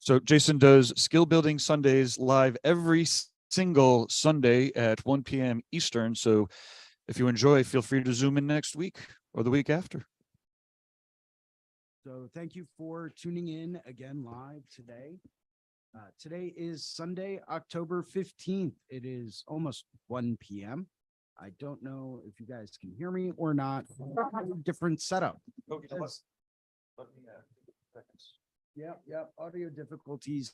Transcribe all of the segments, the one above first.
So Jason does Skill Building Sundays live every single Sunday at 1 p.m. Eastern. So if you enjoy, feel free to Zoom in next week or the week after. So thank you for tuning in again live today. Today is Sunday, October 15th. It is almost 1 p.m. I don't know if you guys can hear me or not. Different setup. Yep. Audio difficulties.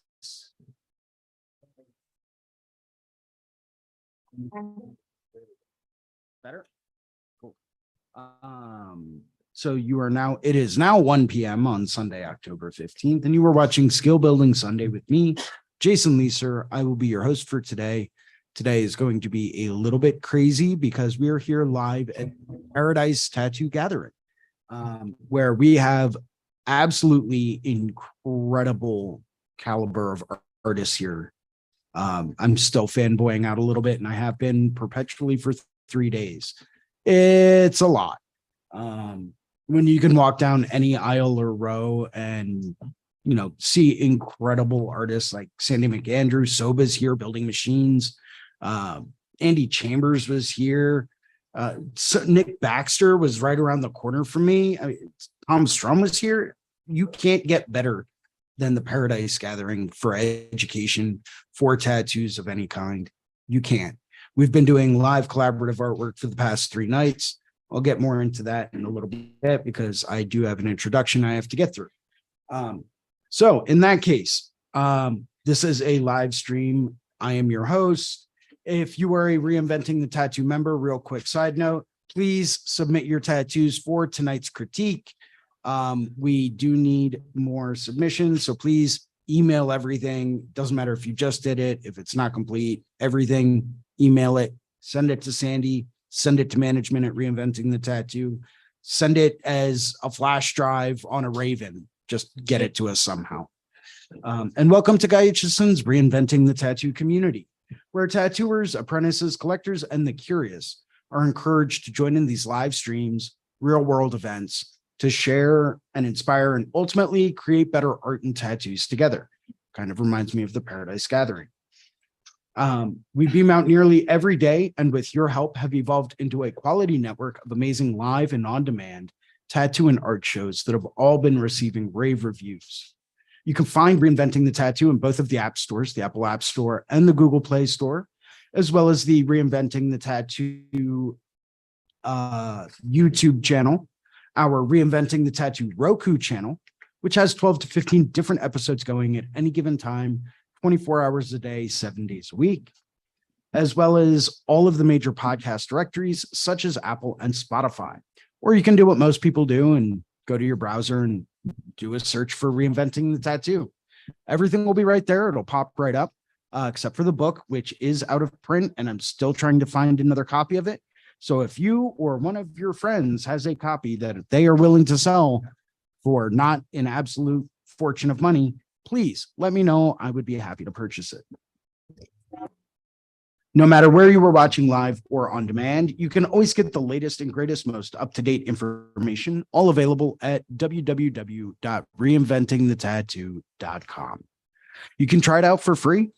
Better? Cool. So it is now 1 p.m. on Sunday, October 15th, and you were watching Skill Building Sunday with me, Jason Leeser. I will be your host for today. Today is going to be a little bit crazy because we are here live at Paradise Tattoo Gathering, where we have absolutely incredible caliber of artists here. I'm still fanboying out a little bit, and I have been perpetually for 3 days. It's a lot. When you can walk down any aisle or row and, see incredible artists like Sandy McAndrew, Soba's here building machines. Andy Chambers was here. So Nick Baxter was right around the corner from me. Tom Strum was here. You can't get better than the Paradise Gathering for education, for tattoos of any kind. You can't. We've been doing live collaborative artwork for the past 3 nights. I'll get more into that in a little bit because I do have an introduction I have to get through. So in that case, this is a live stream. I am your host. If you are a Reinventing the Tattoo member, real quick side note, please submit your tattoos for tonight's critique. We do need more submissions, so please email everything. Doesn't matter if you just did it, if it's not complete, everything, email it, send it to Sandy, send it to management at Reinventing the Tattoo, send it as a flash drive on a Raven, just get it to us somehow. And welcome to Guy Aitchison's Reinventing the Tattoo community, where tattooers, apprentices, collectors, and the curious are encouraged to join in these live streams, real world events, to share and inspire and ultimately create better art and tattoos together. Kind of reminds me of the Paradise Gathering. We beam out nearly every day, and with your help have evolved into a quality network of amazing live and on-demand tattoo and art shows that have all been receiving rave reviews. You can find Reinventing the Tattoo in both of the app stores, the Apple App Store and the Google Play Store, as well as the Reinventing the Tattoo YouTube channel, our Reinventing the Tattoo Roku channel, which has 12 to 15 different episodes going at any given time, 24 hours a day, 7 days a week, as well as all of the major podcast directories such as Apple and Spotify. Or you can do what most people do and go to your browser and do a search for Reinventing the Tattoo. Everything will be right there. It'll pop right up, except for the book, which is out of print, and I'm still trying to find another copy of it. So if you or one of your friends has a copy that they are willing to sell for not an absolute fortune of money, please let me know. I would be happy to purchase it. No matter where you were watching live or on demand, you can always get the latest and greatest, most up-to-date information, all available at www.reinventingthetattoo.com. You can try it out for free.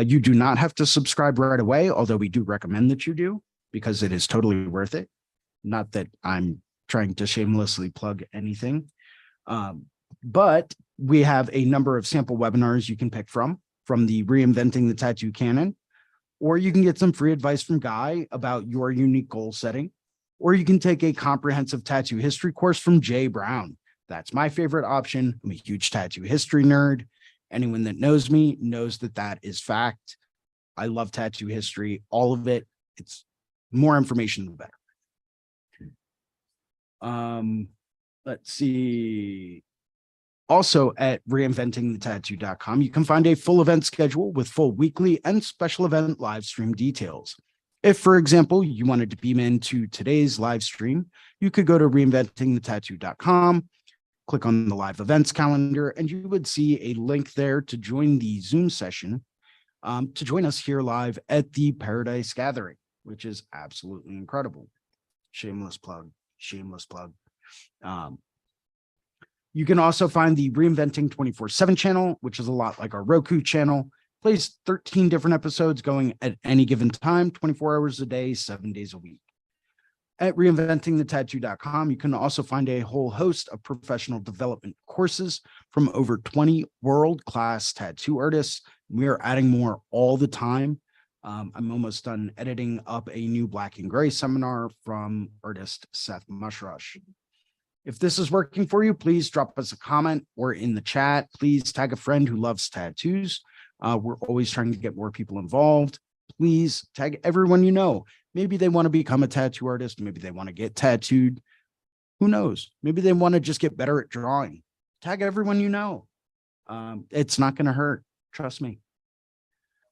You do not have to subscribe right away, although we do recommend that you do, because it is totally worth it. Not that I'm trying to shamelessly plug anything, but we have a number of sample webinars you can pick from the Reinventing the Tattoo canon, or you can get some free advice from Guy about your unique goal setting, or you can take a comprehensive tattoo history course from Jay Brown. That's my favorite option. I'm a huge tattoo history nerd. Anyone that knows me knows that that is fact. I love tattoo history, all of it. It's more information, the better. Let's see. Also at reinventingthetattoo.com, you can find a full event schedule with full weekly and special event live stream details. If, for example, you wanted to beam into today's live stream, you could go to reinventingthetattoo.com, click on the live events calendar, and you would see a link there to join the Zoom session to join us here live at the Paradise Gathering, which is absolutely incredible. Shameless plug, shameless plug. You can also find the Reinventing 24/7 channel, which is a lot like our Roku channel. Plays 13 different episodes going at any given time, 24 hours a day, 7 days a week. At reinventingthetattoo.com, you can also find a whole host of professional development courses from over 20 world-class tattoo artists. We are adding more all the time. I'm almost done editing up a new black and gray seminar from artist Seth Mushrush. If this is working for you, please drop us a comment or in the chat. Please tag a friend who loves tattoos. We're always trying to get more people involved. Please tag everyone you know. Maybe they want to become a tattoo artist. Maybe they want to get tattooed. Who knows? Maybe they want to just get better at drawing. Tag everyone you know. It's not going to hurt. Trust me.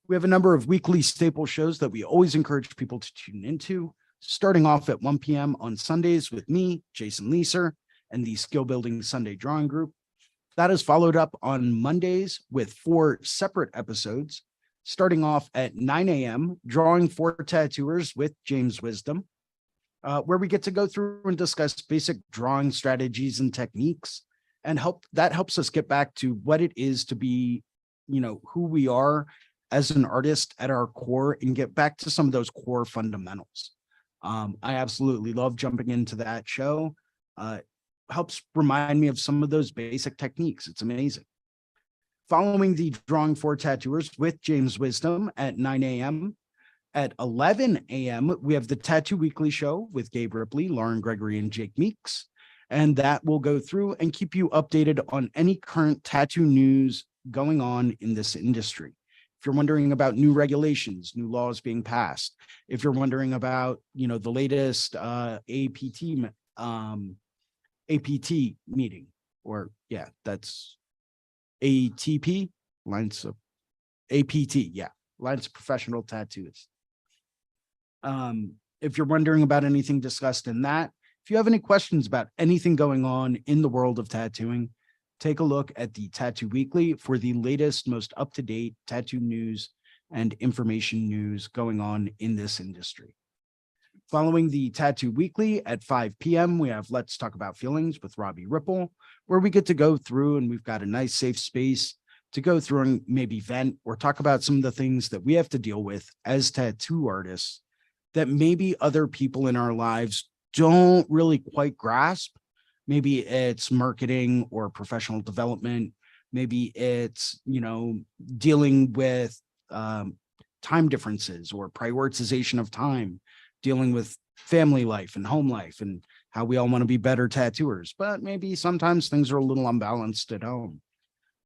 We have a number of weekly staple shows that we always encourage people to tune into, starting off at 1 p.m. on Sundays with me, Jason Leeser, and the Skill Building Sunday Drawing Group. That is followed up on Mondays with 4 separate episodes, starting off at 9 a.m., Drawing for Tattooers with James Wisdom, where we get to go through and discuss basic drawing strategies and techniques, and that helps us get back to what it is to be, who we are as an artist at our core, and get back to some of those core fundamentals. I absolutely love jumping into that show. Helps remind me of some of those basic techniques. It's amazing. Following the Drawing for Tattooers with James Wisdom at 9 a.m. At 11 a.m., we have the Tattoo Weekly Show with Gabe Ripley, Lauren Gregory, and Jake Meeks. And that will go through and keep you updated on any current tattoo news going on in this industry. If you're wondering about new regulations, new laws being passed, if you're wondering about, the latest APT meeting, or that's ATP, Lines of APT, Lines of Professional Tattoos. If you're wondering about anything discussed in that, if you have any questions about anything going on in the world of tattooing, take a look at the Tattoo Weekly for the latest, most up-to-date tattoo news and information news going on in this industry. Following the Tattoo Weekly at 5 p.m., we have Let's Talk About Feelings with Robbie Ripple, where we get to go through and we've got a nice safe space to go through and maybe vent or talk about some of the things that we have to deal with as tattoo artists that maybe other people in our lives don't really quite grasp. Maybe it's marketing or professional development. Maybe it's, dealing with time differences or prioritization of time, dealing with family life and home life and how we all want to be better tattooers, but maybe sometimes things are a little unbalanced at home.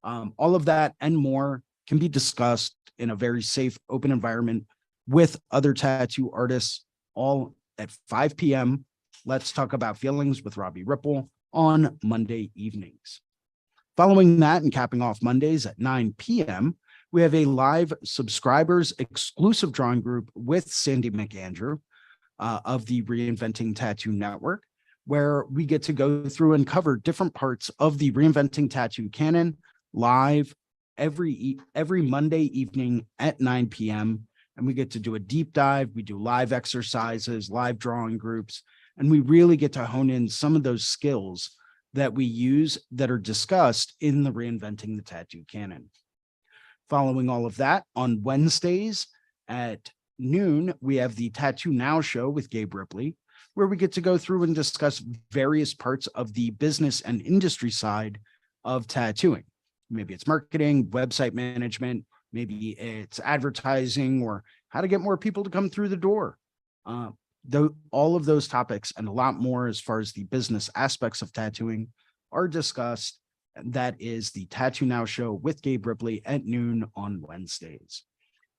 All of that and more can be discussed in a very safe, open environment with other tattoo artists, all at 5 p.m. Let's Talk About Feelings with Robbie Ripple on Monday evenings. Following that and capping off Mondays at 9 p.m., we have a live subscribers exclusive drawing group with Sandy McAndrew of the Reinventing Tattoo Network, where we get to go through and cover different parts of the Reinventing Tattoo canon live every Monday evening at 9 p.m. And we get to do a deep dive. We do live exercises, live drawing groups, and we really get to hone in some of those skills that we use that are discussed in the Reinventing the Tattoo canon. Following all of that, on Wednesdays at noon, we have the Tattoo Now show with Gabe Ripley, where we get to go through and discuss various parts of the business and industry side of tattooing. Maybe it's marketing, website management, maybe it's advertising, or how to get more people to come through the door. All of those topics and a lot more as far as the business aspects of tattooing are discussed. And that is the Tattoo Now show with Gabe Ripley at noon on Wednesdays.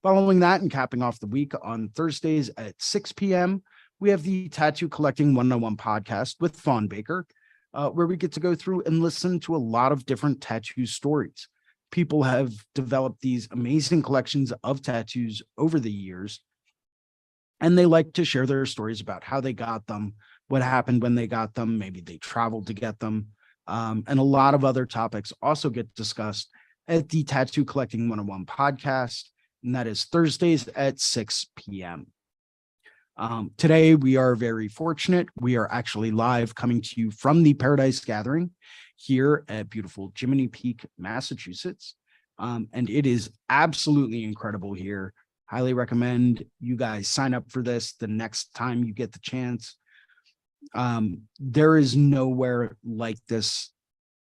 Following that and capping off the week on Thursdays at 6 p.m., we have the Tattoo Collecting 101 podcast with Fawn Baker, where we get to go through and listen to a lot of different tattoo stories. People have developed these amazing collections of tattoos over the years, and they like to share their stories about how they got them, what happened when they got them, maybe they traveled to get them, and a lot of other topics also get discussed at the Tattoo Collecting 101 podcast, and that is Thursdays at 6 p.m. Today, we are very fortunate. We are actually live coming to you from the Paradise Gathering here at beautiful Jiminy Peak, Massachusetts. And it is absolutely incredible here. Highly recommend you guys sign up for this the next time you get the chance. There is nowhere like this.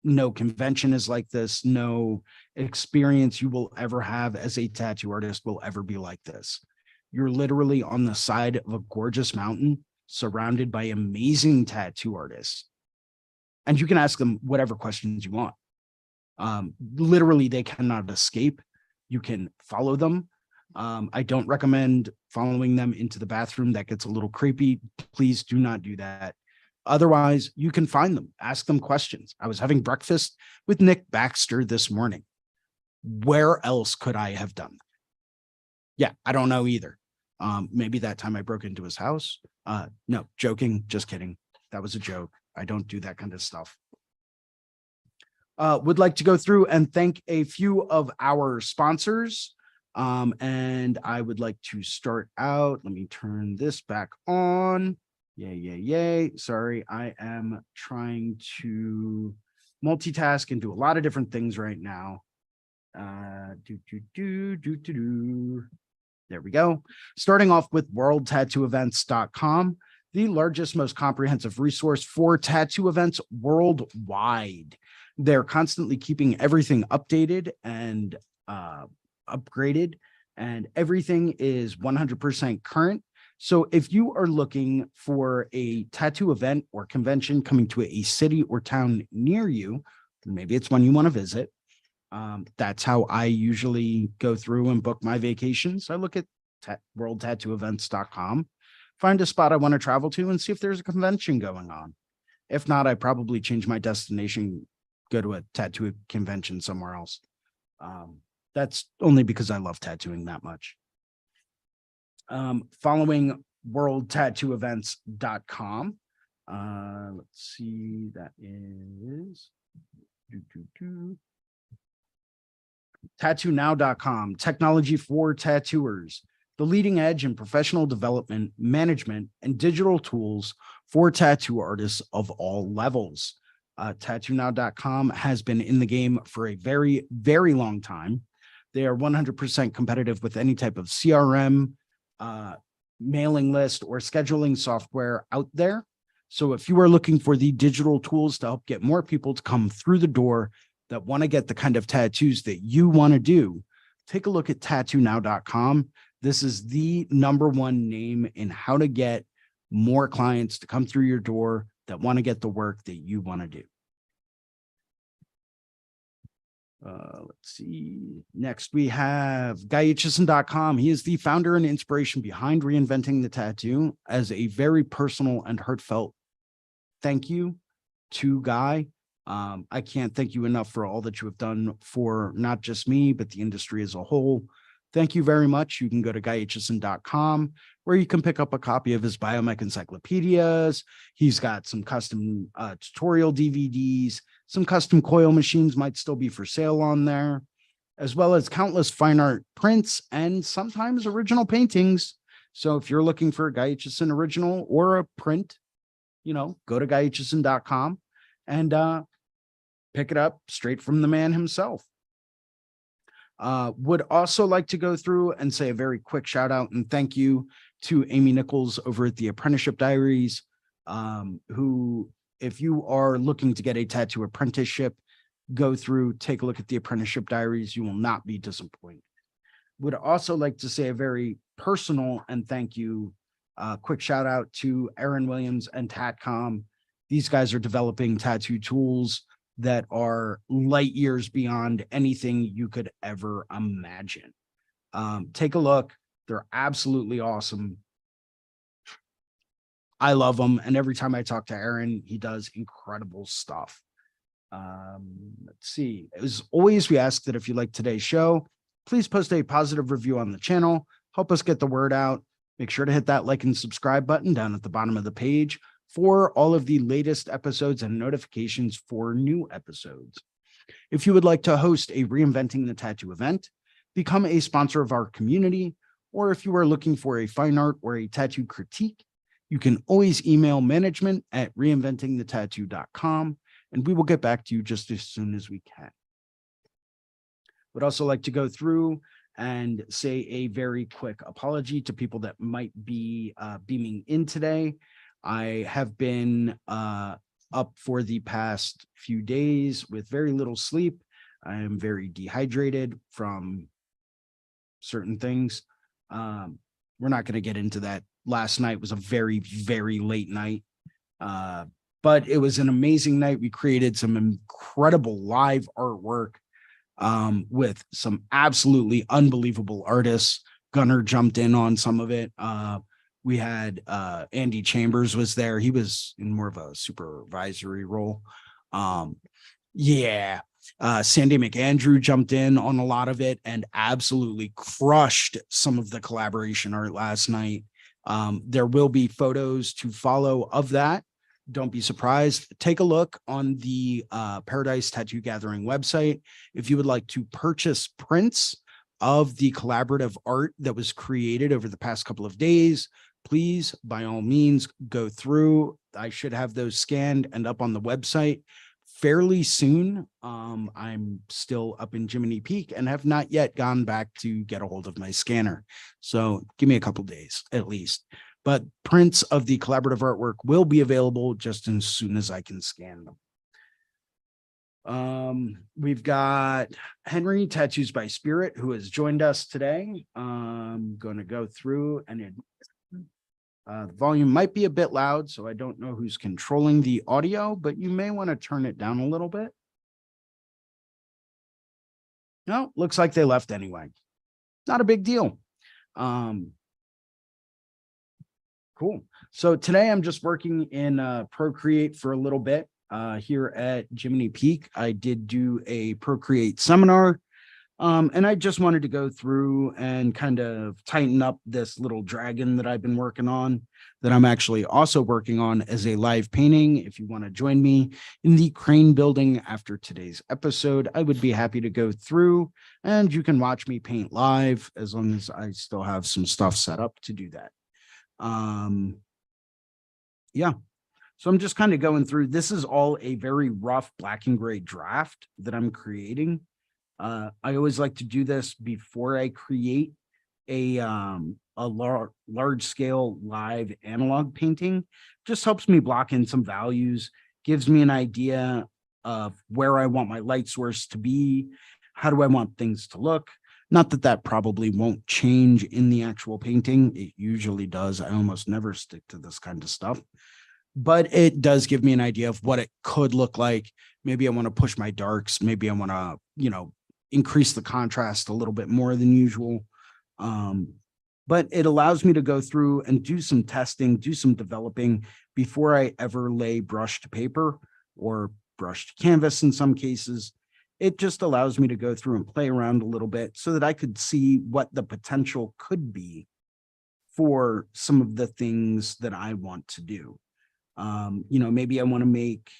No convention is like this. No experience you will ever have as a tattoo artist will ever be like this. You're literally on the side of a gorgeous mountain surrounded by amazing tattoo artists. And you can ask them whatever questions you want. Literally, they cannot escape. You can follow them. I don't recommend following them into the bathroom. That gets a little creepy. Please do not do that. Otherwise, you can find them, ask them questions. I was having breakfast with Nick Baxter this morning. Where else could I have done that? Yeah, I don't know either. Maybe that time I broke into his house. No, joking, just kidding. That was a joke. I don't do that kind of stuff. Would like to go through and thank a few of our sponsors. And I would like to start out. Let me turn this back on. Yay. Sorry, I am trying to multitask and do a lot of different things right now. There we go. Starting off with worldtattooevents.com, the largest, most comprehensive resource for tattoo events worldwide. They're constantly keeping everything updated and upgraded, and everything is 100% current. So if you are looking for a tattoo event or convention coming to a city or town near you, maybe it's one you want to visit. That's how I usually go through and book my vacations. I look at worldtattooevents.com, find a spot I want to travel to and see if there's a convention going on. If not, I probably change my destination, go to a tattoo convention somewhere else. That's only because I love tattooing that much. Following worldtattooevents.com. Let's see, that is tattoonow.com, technology for tattooers, the leading edge in professional development, management, and digital tools for tattoo artists of all levels. Tattoonow.com has been in the game for a very, very long time. They are 100% competitive with any type of CRM, mailing list, or scheduling software out there. So if you are looking for the digital tools to help get more people to come through the door that want to get the kind of tattoos that you want to do, take a look at tattoonow.com. This is the #1 name in how to get more clients to come through your door that want to get the work that you want to do. Let's see. Next, we have guyaitchison.com. He is the founder and inspiration behind Reinventing the Tattoo. As a very personal and heartfelt thank you to Guy. I can't thank you enough for all that you have done for not just me, but the industry as a whole. Thank you very much. You can go to guyaitchison.com, where you can pick up a copy of his biomech encyclopedias. He's got some custom tutorial DVDs. Some custom coil machines might still be for sale on there, as well as countless fine art prints and sometimes original paintings. So if you're looking for a Guy Aitchison original or a print, go to guyaitchison.com and pick it up straight from the man himself. Would also like to go through and say a very quick shout out and thank you to Amy Nichols over at the Apprenticeship Diaries, who, if you are looking to get a tattoo apprenticeship, go through, take a look at the Apprenticeship Diaries. You will not be disappointed. Would also like to say a very personal and thank you, quick shout out to Aaron Williams and Tatcom. These guys are developing tattoo tools that are light years beyond anything you could ever imagine. Take a look. They're absolutely awesome. I love them. And every time I talk to Aaron, he does incredible stuff. Let's see. As always, we ask that if you like today's show, please post a positive review on the channel. Help us get the word out. Make sure to hit that like and subscribe button down at the bottom of the page for all of the latest episodes and notifications for new episodes. If you would like to host a Reinventing the Tattoo event, become a sponsor of our community, or if you are looking for a fine art or a tattoo critique, you can always email management@reinventingthetattoo.com and we will get back to you just as soon as we can. Would also like to go through and say a very quick apology to people that might be beaming in today. I have been up for the past few days with very little sleep. I am very dehydrated from certain things. We're not going to get into that. Last night was a very, very late night, but it was an amazing night. We created some incredible live artwork with some absolutely unbelievable artists. Gunnar jumped in on some of it. We had Andy Chambers was there. He was in more of a supervisory role. Sandy McAndrew jumped in on a lot of it and absolutely crushed some of the collaboration art last night. There will be photos to follow of that. Don't be surprised. Take a look on the Paradise Tattoo Gathering website. If you would like to purchase prints of the collaborative art that was created over the past couple of days, please, by all means, go through. I should have those scanned and up on the website fairly soon. I'm still up in Jiminy Peak and have not yet gone back to get a hold of my scanner. So give me a couple days at least. But prints of the collaborative artwork will be available just as soon as I can scan them. We've got Henry Tattoos by Spirit, who has joined us today. I'm going to go through and the volume might be a bit loud, so I don't know who's controlling the audio, but you may want to turn it down a little bit. No, looks like they left anyway. Not a big deal. Cool. So today I'm just working in Procreate for a little bit here at Jiminy Peak. I did do a Procreate seminar, and I just wanted to go through and kind of tighten up this little dragon that I've been working on, that I'm actually also working on as a live painting. If you want to join me in the crane building after today's episode, I would be happy to go through and you can watch me paint live as long as I still have some stuff set up to do that. Yeah, so I'm just kind of going through. This is all a very rough black and gray draft that I'm creating. I always like to do this before I create a large scale live analog painting. Just helps me block in some values, gives me an idea of where I want my light source to be. How do I want things to look? Not that that probably won't change in the actual painting. It usually does. I almost never stick to this kind of stuff, but it does give me an idea of what it could look like. Maybe I want to push my darks. Maybe I want to, increase the contrast a little bit more than usual. But it allows me to go through and do some testing, do some developing before I ever lay brush to paper or brush to canvas in some cases. It just allows me to go through and play around a little bit so that I could see what the potential could be for some of the things that I want to do. Maybe I want to make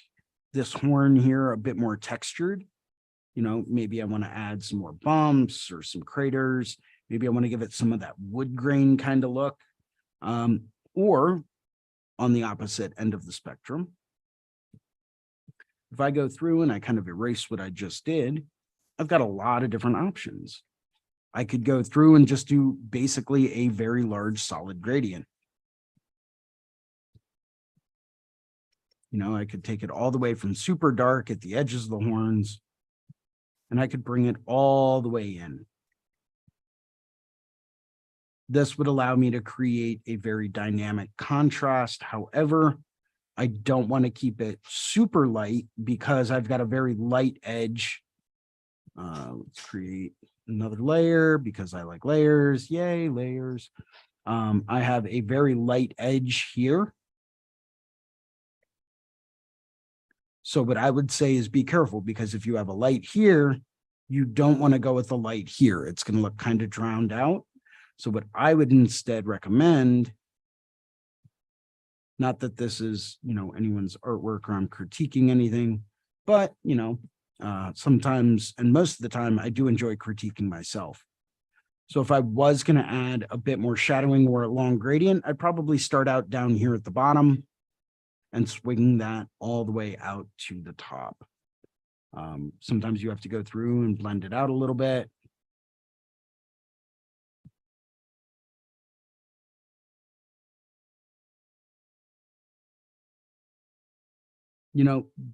this horn here a bit more textured. Maybe I want to add some more bumps or some craters. Maybe I want to give it some of that wood grain kind of look. Or on the opposite end of the spectrum, if I go through and I kind of erase what I just did, I've got a lot of different options. I could go through and just do basically a very large solid gradient. I could take it all the way from super dark at the edges of the horns, and I could bring it all the way in. This would allow me to create a very dynamic contrast. However, I don't want to keep it super light because I've got a very light edge. Let's create another layer because I like layers. Yay, layers. I have a very light edge here. So what I would say is be careful, because if you have a light here, you don't want to go with the light here. It's going to look kind of drowned out. So what I would instead recommend, not that this is, anyone's artwork or I'm critiquing anything, but, sometimes, and most of the time, I do enjoy critiquing myself. So if I was going to add a bit more shadowing or a long gradient, I'd probably start out down here at the bottom and swing that all the way out to the top. Sometimes you have to go through and blend it out a little bit.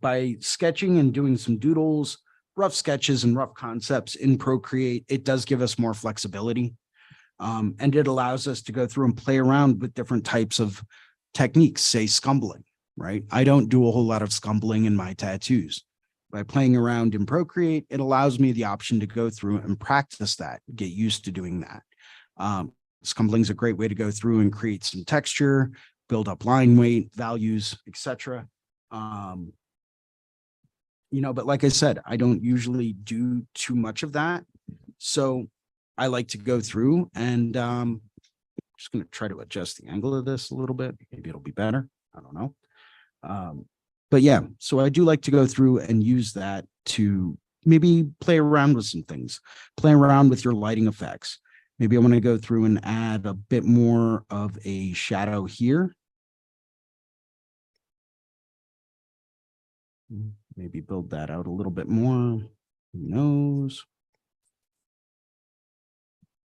By sketching and doing some doodles, rough sketches and rough concepts in Procreate, it does give us more flexibility. And it allows us to go through and play around with different types of techniques, say scumbling, right? I don't do a whole lot of scumbling in my tattoos. By playing around in Procreate, it allows me the option to go through and practice that, get used to doing that. Scumbling is a great way to go through and create some texture, build up line weight, values, etc. But like I said, I don't usually do too much of that. So I like to go through and just going to try to adjust the angle of this a little bit. Maybe it'll be better. I don't know. But yeah, so I do like to go through and use that to maybe play around with some things, play around with your lighting effects. Maybe I want to go through and add a bit more of a shadow here. Maybe build that out a little bit more. Who knows?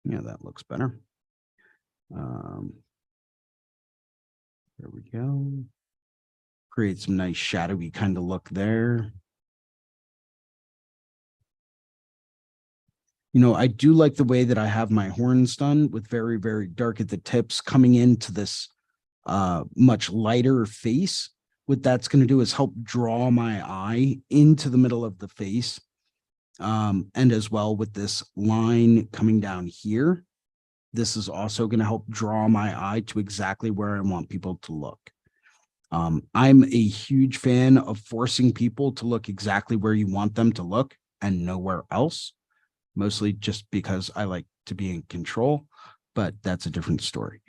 Yeah, that looks better. There we go. Create some nice shadowy kind of look there. I do like the way that I have my horns done with very, very dark at the tips coming into this much lighter face. What that's going to do is help draw my eye into the middle of the face. And as well with this line coming down here, this is also going to help draw my eye to exactly where I want people to look. I'm a huge fan of forcing people to look exactly where you want them to look and nowhere else, mostly just because I like to be in control, but that's a different story.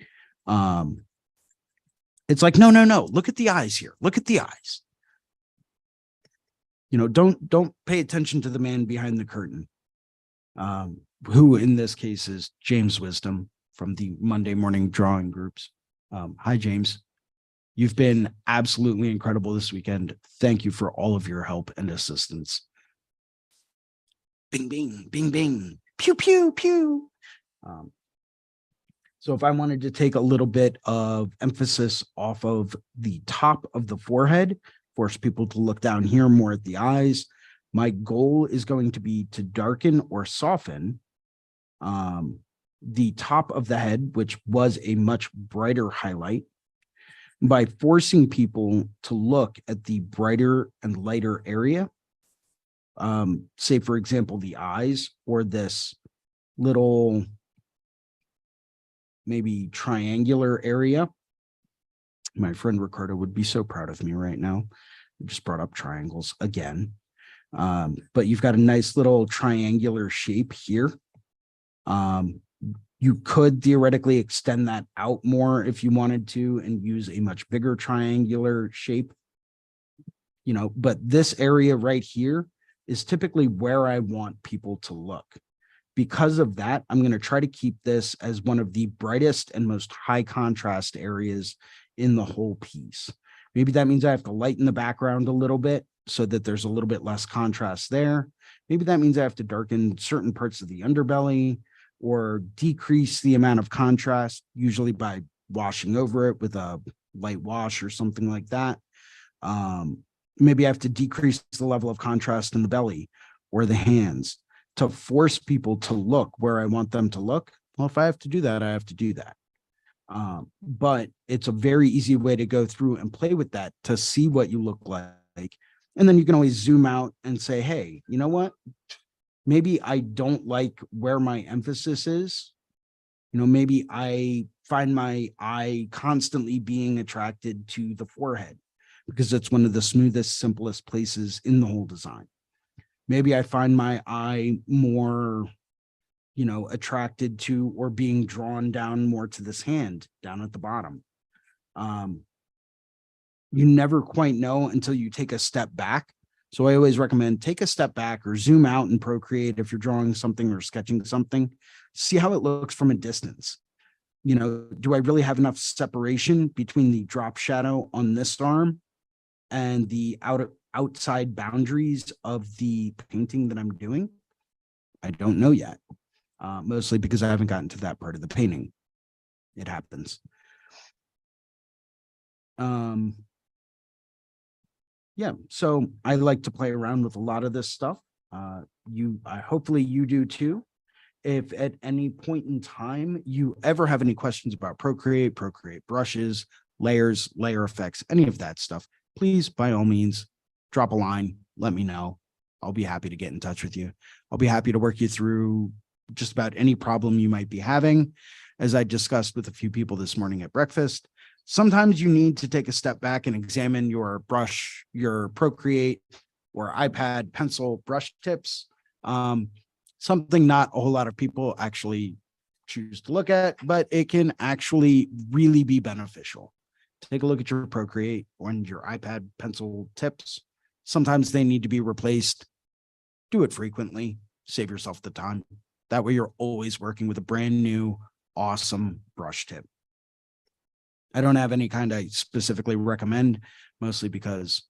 It's like, no, look at the eyes here. Look at the eyes. Don't pay attention to the man behind the curtain, who in this case is James Wisdom from the Monday morning drawing groups. Hi, James. You've been absolutely incredible this weekend. Thank you for all of your help and assistance. Bing, bing, bing, bing, pew, pew, pew. So if I wanted to take a little bit of emphasis off of the top of the forehead, force people to look down here more at the eyes, my goal is going to be to darken or soften the top of the head, which was a much brighter highlight, by forcing people to look at the brighter and lighter area. Say, for example, the eyes or this little maybe triangular area. My friend Ricardo would be so proud of me right now. I just brought up triangles again. But you've got a nice little triangular shape here. You could theoretically extend that out more if you wanted to and use a much bigger triangular shape. But this area right here is typically where I want people to look. Because of that, I'm going to try to keep this as one of the brightest and most high contrast areas in the whole piece. Maybe that means I have to lighten the background a little bit so that there's a little bit less contrast there. Maybe that means I have to darken certain parts of the underbelly or decrease the amount of contrast, usually by washing over it with a light wash or something like that. Maybe I have to decrease the level of contrast in the belly or the hands to force people to look where I want them to look. Well, if I have to do that, I have to do that. But it's a very easy way to go through and play with that to see what you look like. And then you can always zoom out and say, hey, you know what? Maybe I don't like where my emphasis is. Maybe I find my eye constantly being attracted to the forehead because it's one of the smoothest, simplest places in the whole design. Maybe I find my eye more, attracted to or being drawn down more to this hand down at the bottom. You never quite know until you take a step back. So I always recommend take a step back or zoom out and Procreate if you're drawing something or sketching something. See how it looks from a distance. Do I really have enough separation between the drop shadow on this arm and the outside boundaries of the painting that I'm doing, I don't know yet. Mostly because I haven't gotten to that part of the painting. It happens. Yeah, so I like to play around with a lot of this stuff. Hopefully you do too. If at any point in time you ever have any questions about Procreate brushes, layers, layer effects, any of that stuff, please, by all means, drop a line, let me know. I'll be happy to get in touch with you. I'll be happy to work you through just about any problem you might be having. As I discussed with a few people this morning at breakfast, sometimes you need to take a step back and examine your brush, your Procreate or iPad pencil brush tips. Something not a whole lot of people actually choose to look at, but it can actually really be beneficial. Take a look at your Procreate and your iPad pencil tips. Sometimes they need to be replaced. Do it frequently. Save yourself the time. That way you're always working with a brand new, awesome brush tip. I don't have any kind I specifically recommend, mostly because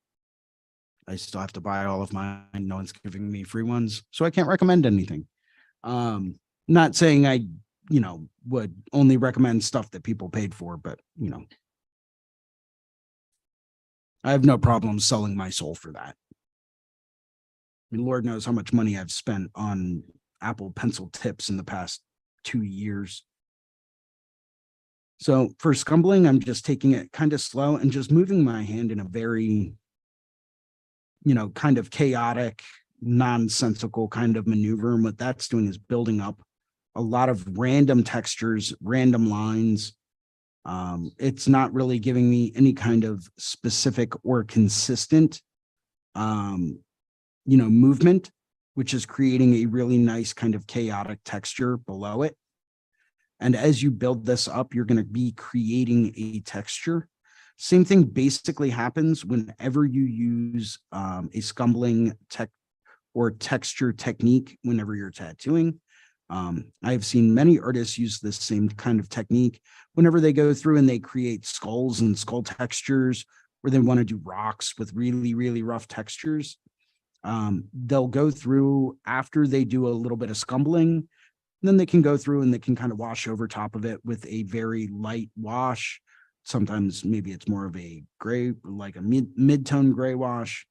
I still have to buy all of mine. No one's giving me free ones, so I can't recommend anything. Not saying I, would only recommend stuff that people paid for, but, I have no problem selling my soul for that. I mean, Lord knows how much money I've spent on Apple Pencil tips in the past 2 years. So for scumbling, I'm just taking it kind of slow and just moving my hand in a very, kind of chaotic, nonsensical kind of maneuver. And what that's doing is building up a lot of random textures, random lines. It's not really giving me any kind of specific or consistent, movement, which is creating a really nice kind of chaotic texture below it. And as you build this up, you're going to be creating a texture. Same thing basically happens whenever you use a scumbling or texture technique whenever you're tattooing. I've seen many artists use this same kind of technique whenever they go through and they create skulls and skull textures, where they want to do rocks with really, really rough textures. They'll go through after they do a little bit of scumbling. Then they can go through and they can kind of wash over top of it with a very light wash. Sometimes maybe it's more of a gray, like a mid-tone gray wash.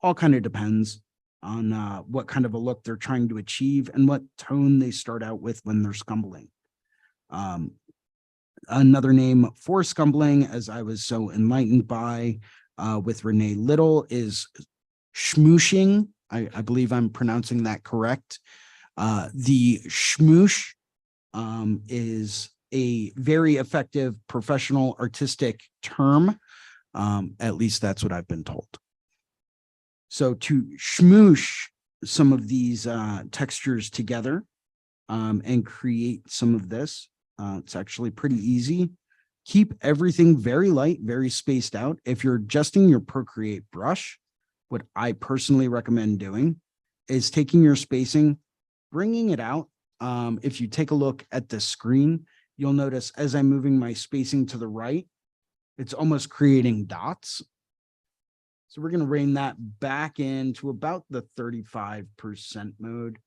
All kind of depends on what kind of a look they're trying to achieve and what tone they start out with when they're scumbling. Another name for scumbling, as I was so enlightened by with Renee Little, is schmooshing. I believe I'm pronouncing that correct. The schmoosh is a very effective professional artistic term. At least that's what I've been told. So to schmoosh some of these textures together and create some of this, it's actually pretty easy. Keep everything very light, very spaced out. If you're adjusting your Procreate brush, what I personally recommend doing is taking your spacing, bringing it out. If you take a look at the screen, you'll notice as I'm moving my spacing to the right, it's almost creating dots. So we're going to rein that back into about the 35% mode.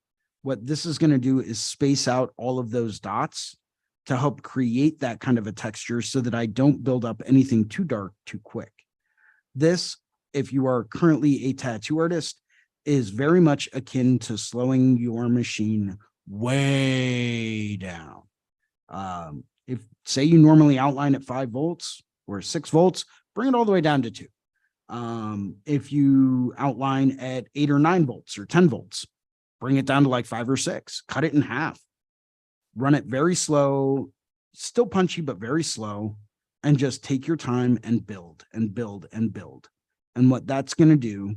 What this is going to do is space out all of those dots to help create that kind of a texture so that I don't build up anything too dark too quick. This, if you are currently a tattoo artist, is very much akin to slowing your machine way down. If say you normally outline at 5 volts or 6 volts, bring it all the way down to 2. If you outline at 8 or 9 volts or 10 volts, bring it down to like 5 or 6, cut it in half, run it very slow, still punchy, but very slow, and just take your time and build and build and build. And what that's going to do,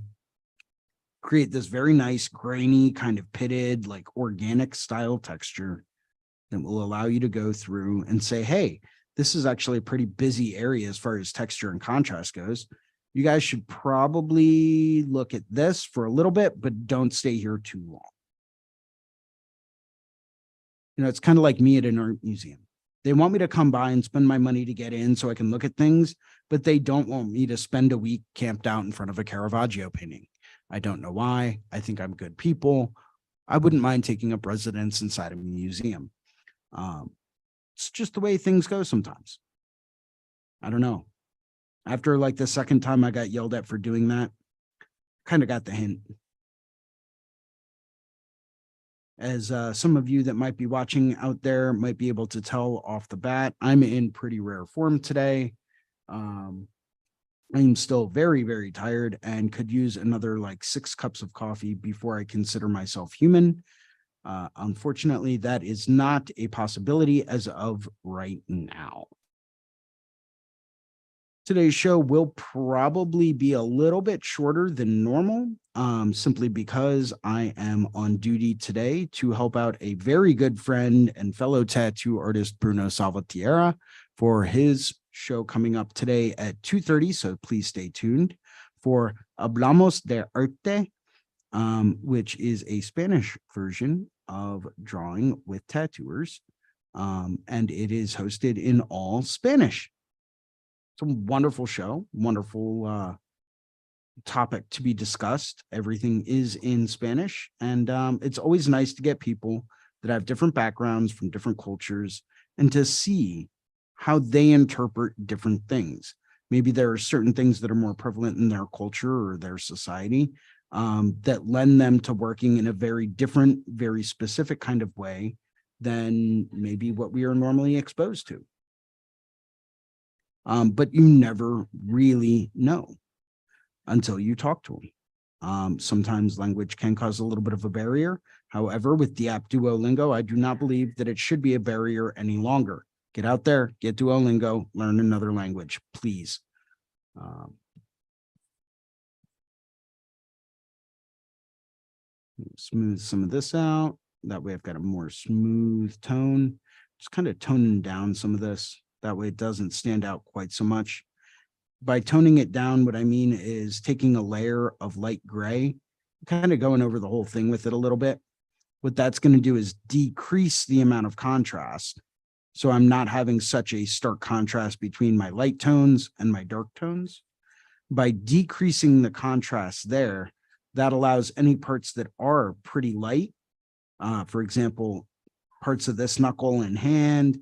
create this very nice, grainy, kind of pitted, like organic style texture that will allow you to go through and say, hey, this is actually a pretty busy area as far as texture and contrast goes. You guys should probably look at this for a little bit, but don't stay here too long. It's kind of like me at an art museum. They want me to come by and spend my money to get in so I can look at things, but they don't want me to spend a week camped out in front of a Caravaggio painting. I don't know why. I think I'm good people. I wouldn't mind taking up residence inside a museum. It's just the way things go sometimes. I don't know. After like the second time I got yelled at for doing that, kind of got the hint. As some of you that might be watching out there might be able to tell off the bat, I'm in pretty rare form today. I'm still very, very tired and could use another like 6 cups of coffee before I consider myself human. Unfortunately, that is not a possibility as of right now. Today's show will probably be a little bit shorter than normal, simply because I am on duty today to help out a very good friend and fellow tattoo artist, Bruno Salvatierra, for his show coming up today at 2:30. So please stay tuned for Hablamos de Arte, which is a Spanish version of Drawing with Tattooers. And it is hosted in all Spanish. It's a wonderful show, wonderful topic to be discussed. Everything is in Spanish, and it's always nice to get people that have different backgrounds from different cultures and to see how they interpret different things. Maybe there are certain things that are more prevalent in their culture or their society that lend them to working in a very different, very specific kind of way than maybe what we are normally exposed to. But you never really know until you talk to them. Sometimes language can cause a little bit of a barrier. However, with the app Duolingo, I do not believe that it should be a barrier any longer. Get out there, get Duolingo, learn another language, please. Smooth some of this out. That way I've got a more smooth tone. Just kind of toning down some of this. That way it doesn't stand out quite so much. By toning it down, what I mean is taking a layer of light gray, kind of going over the whole thing with it a little bit. What that's going to do is decrease the amount of contrast. So I'm not having such a stark contrast between my light tones and my dark tones. By decreasing the contrast there, that allows any parts that are pretty light, for example, parts of this knuckle and hand,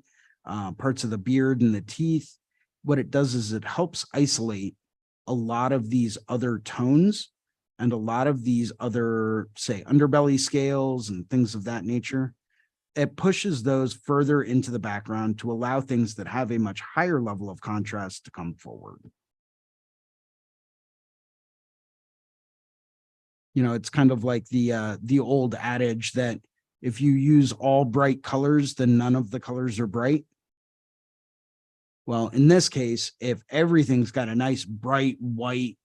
parts of the beard and the teeth. What it does is it helps isolate a lot of these other tones and a lot of these other, say, underbelly scales and things of that nature. It pushes those further into the background to allow things that have a much higher level of contrast to come forward. You know, it's kind of like the old adage that if you use all bright colors, then none of the colors are bright. Well, in this case, if everything's got a nice bright white,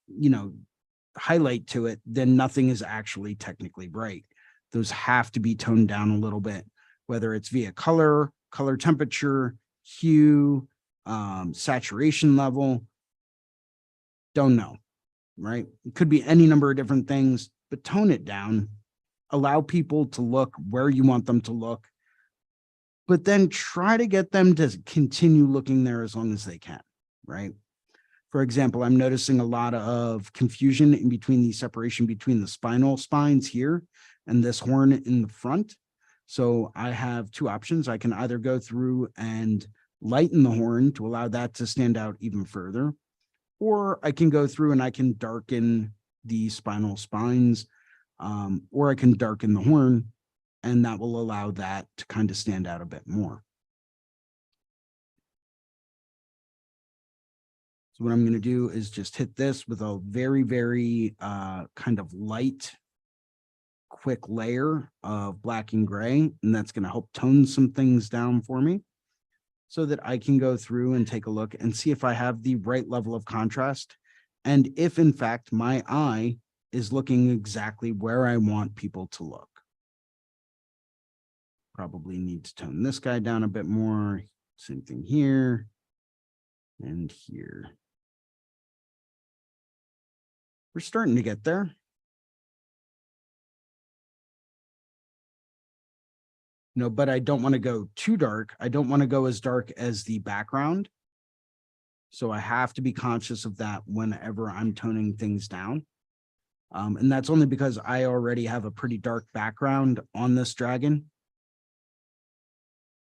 highlight to it, then nothing is actually technically bright. Those have to be toned down a little bit, whether it's via color temperature, hue, saturation level. Don't know, right? It could be any number of different things, but tone it down. Allow people to look where you want them to look, but then try to get them to continue looking there as long as they can, right? For example, I'm noticing a lot of confusion in between the separation between the spinal spines here and this horn in the front. So I have 2 options. I can either go through and lighten the horn to allow that to stand out even further, or I can go through and I can darken the spinal spines, or I can darken the horn, and that will allow that to kind of stand out a bit more. So what I'm going to do is just hit this with a very, very kind of light, quick layer of black and gray, and that's going to help tone some things down for me so that I can go through and take a look and see if I have the right level of contrast, and if in fact my eye is looking exactly where I want people to look. Probably need to tone this guy down a bit more. Same thing here and here. We're starting to get there. but I don't want to go too dark. I don't want to go as dark as the background. So I have to be conscious of that whenever I'm toning things down. And that's only because I already have a pretty dark background on this dragon.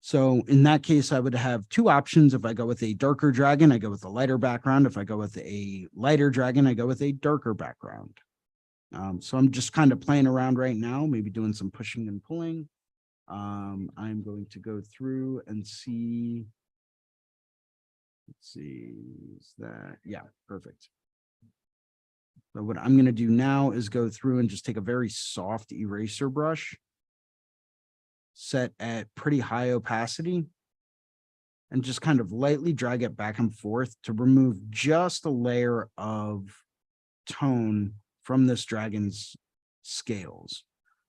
So in that case, I would have two options. If I go with a darker dragon, I go with a lighter background. If I go with a lighter dragon, I go with a darker background. So I'm just kind of playing around right now, maybe doing some pushing and pulling. I'm going to go through and see. Let's see, is that, yeah, perfect. So what I'm going to do now is go through and just take a very soft eraser brush, set at pretty high opacity, and just kind of lightly drag it back and forth to remove just a layer of tone from this dragon's scales.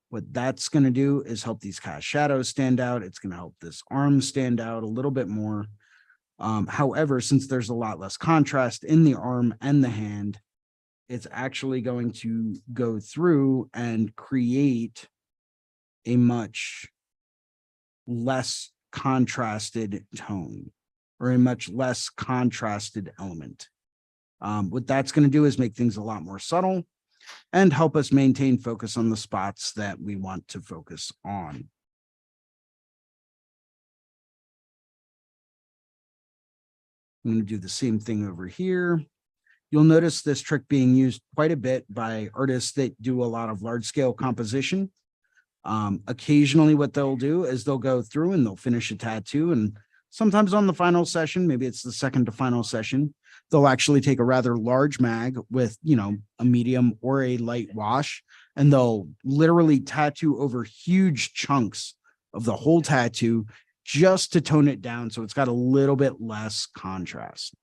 What that's going to do is help these cast shadows stand out. It's going to help this arm stand out a little bit more. However, since there's a lot less contrast in the arm and the hand, it's actually going to go through and create a much less contrasted tone, or a much less contrasted element. What that's going to do is make things a lot more subtle and help us maintain focus on the spots that we want to focus on. I'm going to do the same thing over here. You'll notice this trick being used quite a bit by artists that do a lot of large scale composition. Occasionally what they'll do is they'll go through and they'll finish a tattoo, and sometimes on the final session, maybe it's the second to final session, they'll actually take a rather large mag with, a medium or a light wash, and they'll literally tattoo over huge chunks of the whole tattoo just to tone it down so it's got a little bit less contrast.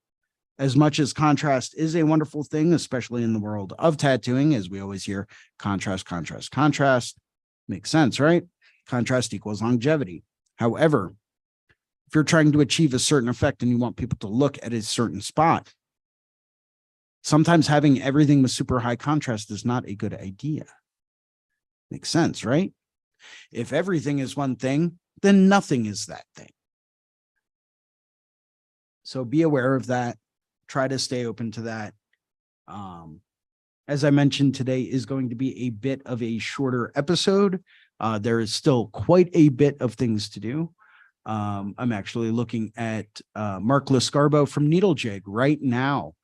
As much as contrast is a wonderful thing, especially in the world of tattooing, as we always hear, contrast, contrast, contrast, makes sense, right? Contrast equals longevity. However, if you're trying to achieve a certain effect and you want people to look at a certain spot, sometimes having everything with super high contrast is not a good idea. Makes sense, right? If everything is one thing, then nothing is that thing. So be aware of that. Try to stay open to that. As I mentioned, today is going to be a bit of a shorter episode. There is still quite a bit of things to do. I'm actually looking at Mark Lascarbo from Needle Jig right now.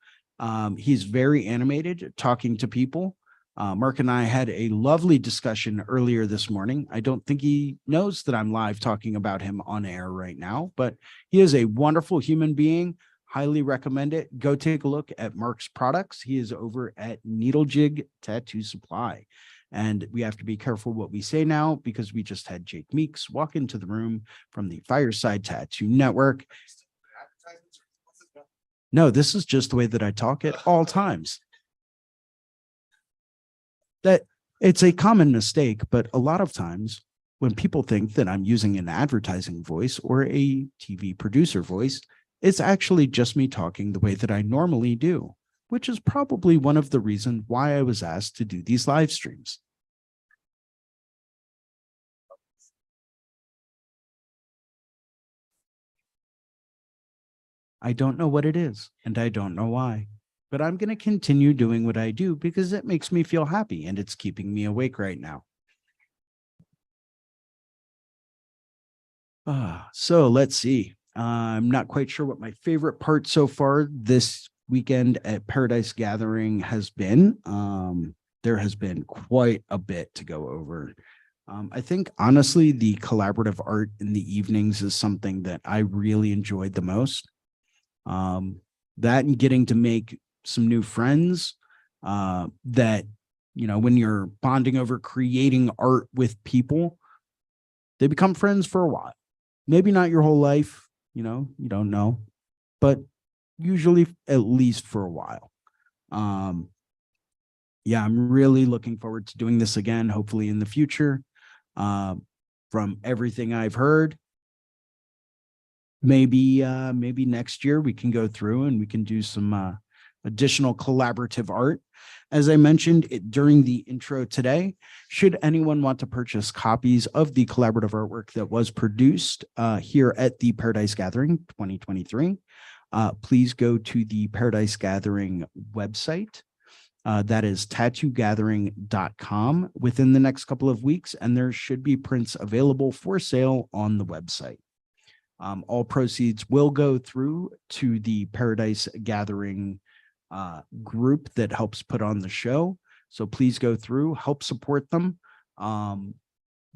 He's very animated, talking to people. Mark and I had a lovely discussion earlier this morning. I don't think he knows that I'm live talking about him on air right now, but he is a wonderful human being. Highly recommend it. Go take a look at Mark's products. He is over at Needle Jig Tattoo Supply. And we have to be careful what we say now, because we just had Jake Meeks walk into the room from the Fireside Tattoo Network. No, this is just the way that I talk at all times. That it's a common mistake, but a lot of times when people think that I'm using an advertising voice or a TV producer voice, it's actually just me talking the way that I normally do, which is probably one of the reasons why I was asked to do these live streams. I don't know what it is, and I don't know why, but I'm going to continue doing what I do because it makes me feel happy and it's keeping me awake right now. So let's see. I'm not quite sure what my favorite part so far this weekend at Paradise Gathering has been. There has been quite a bit to go over. I think, honestly, the collaborative art in the evenings is something that I really enjoyed the most. That and getting to make some new friends that, when you're bonding over creating art with people, they become friends for a while. Maybe not your whole life, you don't know, but usually at least for a while. Yeah, I'm really looking forward to doing this again, hopefully in the future. From everything I've heard, maybe next year we can go through and we can do some additional collaborative art. As I mentioned during the intro today, should anyone want to purchase copies of the collaborative artwork that was produced here at the Paradise Gathering 2023, please go to the Paradise Gathering website. That is tattoogathering.com within the next couple of weeks, and there should be prints available for sale on the website. All proceeds will go through to the Paradise Gathering group that helps put on the show. So please go through, help support them.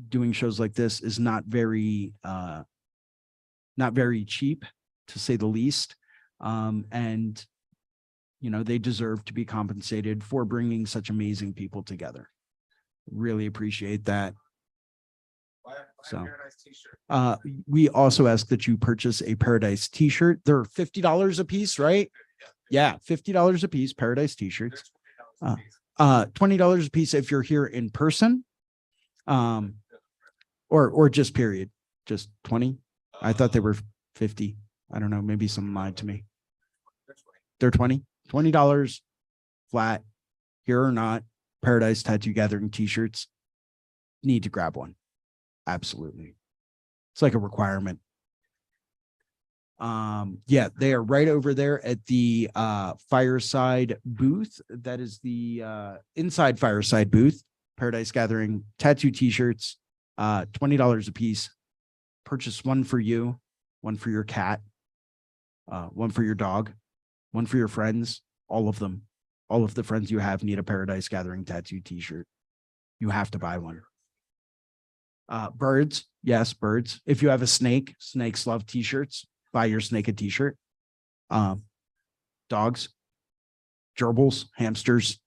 Doing shows like this is not very cheap, to say the least. And you know, they deserve to be compensated for bringing such amazing people together. Really appreciate that. So we also ask that you purchase a Paradise t-shirt. They're $50 a piece, right? Yeah, $50 a piece, Paradise t-shirts. $20 a piece if you're here in person. Or just period. Just 20. I thought they were 50. I don't know, maybe someone lied to me. They're 20. $20 flat, here or not. Paradise Tattoo Gathering t-shirts. Need to grab one. Absolutely. It's like a requirement. Yeah, they are right over there at the Fireside booth. That is the inside Fireside booth. Paradise Gathering tattoo t-shirts, $20 a piece. Purchase one for you, one for your cat, one for your dog, one for your friends. All of them, all of the friends you have need a Paradise Gathering tattoo t-shirt. You have to buy one. Birds, yes, birds. If you have a snake, snakes love t-shirts. Buy your snake a t-shirt. Dogs, gerbils, hamsters.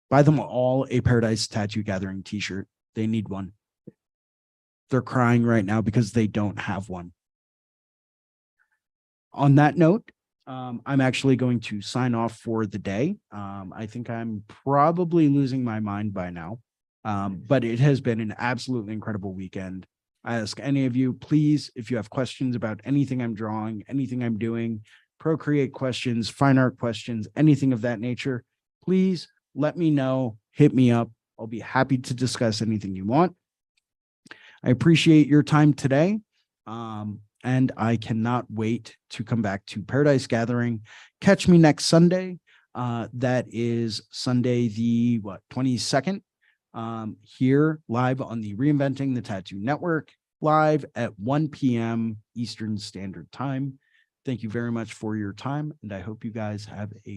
Buy them all a Paradise Tattoo Gathering t-shirt. They need one. They're crying right now because they don't have one. On that note, I'm actually going to sign off for the day. I think I'm probably losing my mind by now, but it has been an absolutely incredible weekend. I ask any of you, please, if you have questions about anything I'm drawing, anything I'm doing, Procreate questions, fine art questions, anything of that nature, please let me know, hit me up. I'll be happy to discuss anything you want. I appreciate your time today. And I cannot wait to come back to Paradise Gathering. Catch me next Sunday. That is Sunday, the 22nd, here live on the Reinventing the Tattoo Network, live at 1 p.m. Eastern Standard Time. Thank you very much for your time, and I hope you guys have a